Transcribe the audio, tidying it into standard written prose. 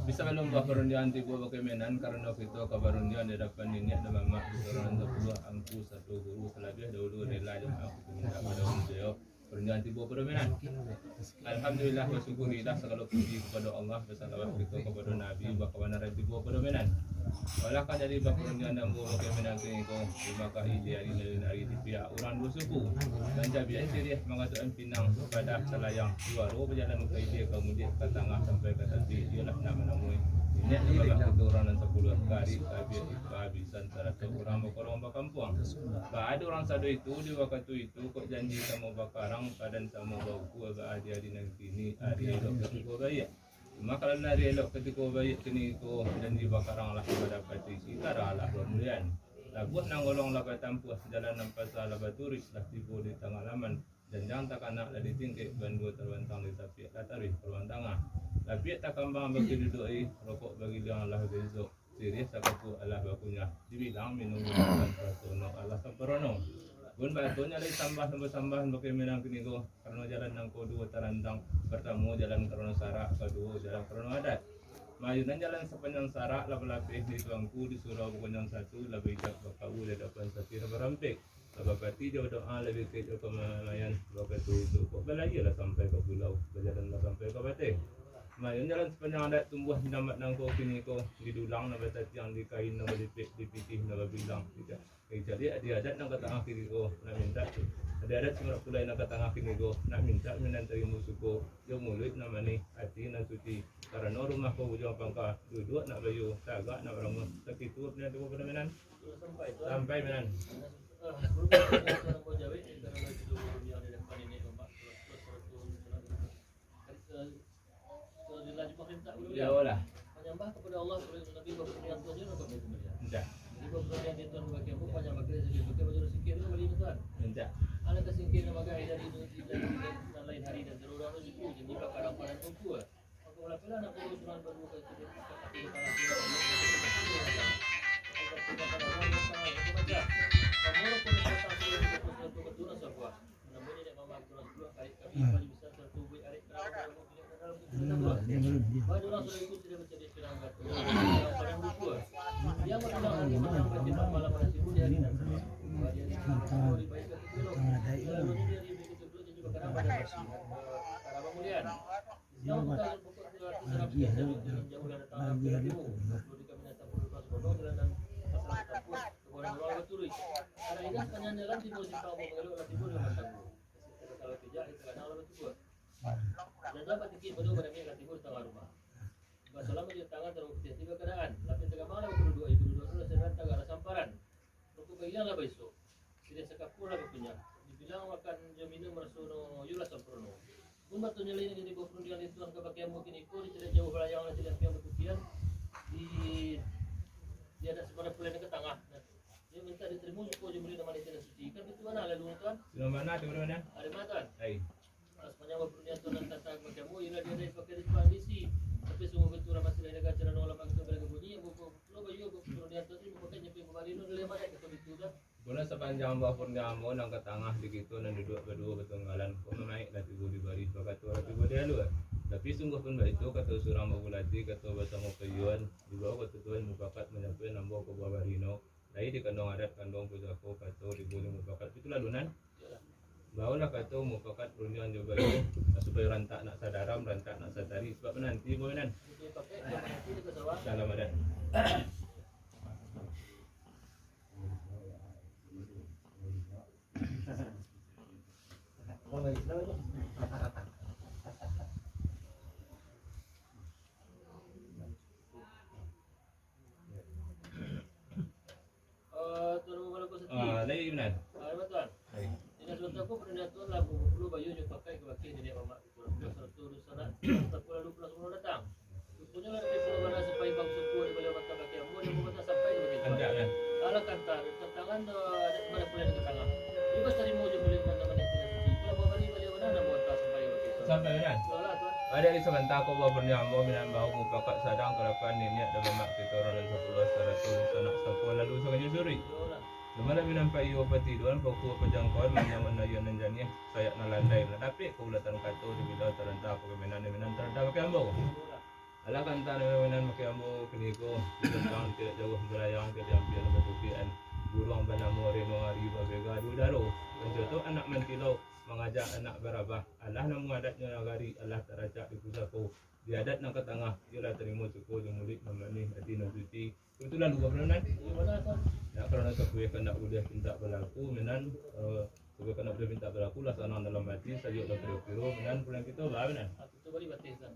bisa melomba perundian tibu kemenan karena kita kebarundian di depan ini ada mama di orang tua angku satu guru selebih dahulu rela jemaah aku minta pada beliau perundian tibu kemenan. Alhamdulillah bersyukurillah segala puji kepada Allah bersalawat kita kepada Nabi bakawana tibu kemenan. Walau kan dari perundian dan guru kemenan ini ko maka ide hari di pihak orang dua suku dan jabian sirih mengatakan pinang pada selayang dua roh berjalan ke ide kemudian ke tengah sampai ke tepi ialah nama ini adalah orang dan 10 kali kehabisan satu orang berkorong kampung. Ada orang satu itu di waktu itu kok janji sama bakarang padan sama bauku agak ada di negeri hari elok ketika bayi. Maka kalau hari elok ketika bayi kini ko janji bakarang lah pada petisi karalah kemudian. Buat nanggolong labat tampuh jalan nampak salah baturi lah tiba di tengah laman dan jangan tak anak dari tinggi bandua terbentang di tepi latari perbantangan. Tapi tak kambang bagi duduk rokok bagi dia Allah besok serius sakaku Allah bakunya dibilang minum dan rasono Allah samparono bun batunya lagi tambah bagi menang kini go karena jalan nang dua tarantang pertama jalan karena sarak kedua jalan karena adat mayunan jalan sepanjang sarak lapis di tuangku di surau bukan satu lebih jak bakau di depan satir berampik Bapati jauh doa lebih ke kemalayan bapak itu kok belaya lah sampai ke pulau berjalan lah sampai ke Batik. Mayun jalan sepanjang adat tumbuh hinamat nang ko kini ko didulang na batat yang dikain na balipik dipitih na bilang tidak. Jadi ada adat nang katang kini ko na minta. Ada adat semua kulai nang katang kini ko na minta menantari musuh ko yung mulut na mani hati na suci. Karena rumah ko ujung pangka duduk nak bayu tagak nak orang sakit tu punya tu pada menan sampai menan. Ya Allah. Menyembah kepada Allah Nabi berperian Tuhan juga kemudian. Tidak. Jadi berperian di Tuhan bagi aku banyak bagi rezeki bagi baju rezeki itu beli Tuhan. Tidak. Ada kesingkir nama gaya dari itu dan lain hari dan terurang rezeki jadi kadang kadang tunggu. Aku melakukan nak perlu cuma berdua ke tapi sepanjang bawah purnama nang ke tengah di gitu dan duduk berdua betenggalan kok naik dari ibu di baris kata orang ibu dia lu tapi sungguh pun baik itu kata surang babulati kata bersama peyuan di bawah kata tuan mufakat menyampai nambah ke bawah barino dari di kandung adat kandung pusako kata di boleh mufakat itu lalunan bawalah kata mufakat perundian juga itu supaya rantak nak sadaram rantak nak sadari sebab nanti boleh nan salam adat. Lagi benar. Betul. Ini sebab aku pernah tuan lagu perlu bayu je pakai ke wakil dia mamak satu sana tak lalu pulang semua datang. Punya lah di pulau mana sampai bang suku di bawah mata pakai mu dia mau sampai begitu. Kandak kan. Ala kantar tantangan ada mana boleh ke tangan. Juga cari mu je boleh mana-mana itu. Kalau bawa balik balik mana nak buat sampai begitu. Sampai kan. Lah tuan. Ada di sebentar kau bawa bernyamu minat bau mufakat sadang kelapan ini ada mamak kita orang dan 10 100 sanak sapul lalu sengaja suri. Lumala minampai iyo pati doan pokok pejangkauan menyaman ayan nanjani saya nalandai tapi kau datang kato di bila terentah kau menan terentah pakai ambo. Ala kanta menan makiamu keniko tentang tidak jauh berayang ke diambil betupian burung banamu reno hari babega dudaro untuk anak mentilau mengajak anak berabah Allah namu adatnya nagari Allah teracak di pusako di adat nak ke tengah ialah terima cukup di mulut namani hati suci itulah lupa benar Gimana kan? nak kerana takwe kena boleh minta berlaku menan takwe kena boleh minta berlaku lah sana dalam hati sajuk dah kira-kira menan pulang kita bah menan Aku coba di batisan.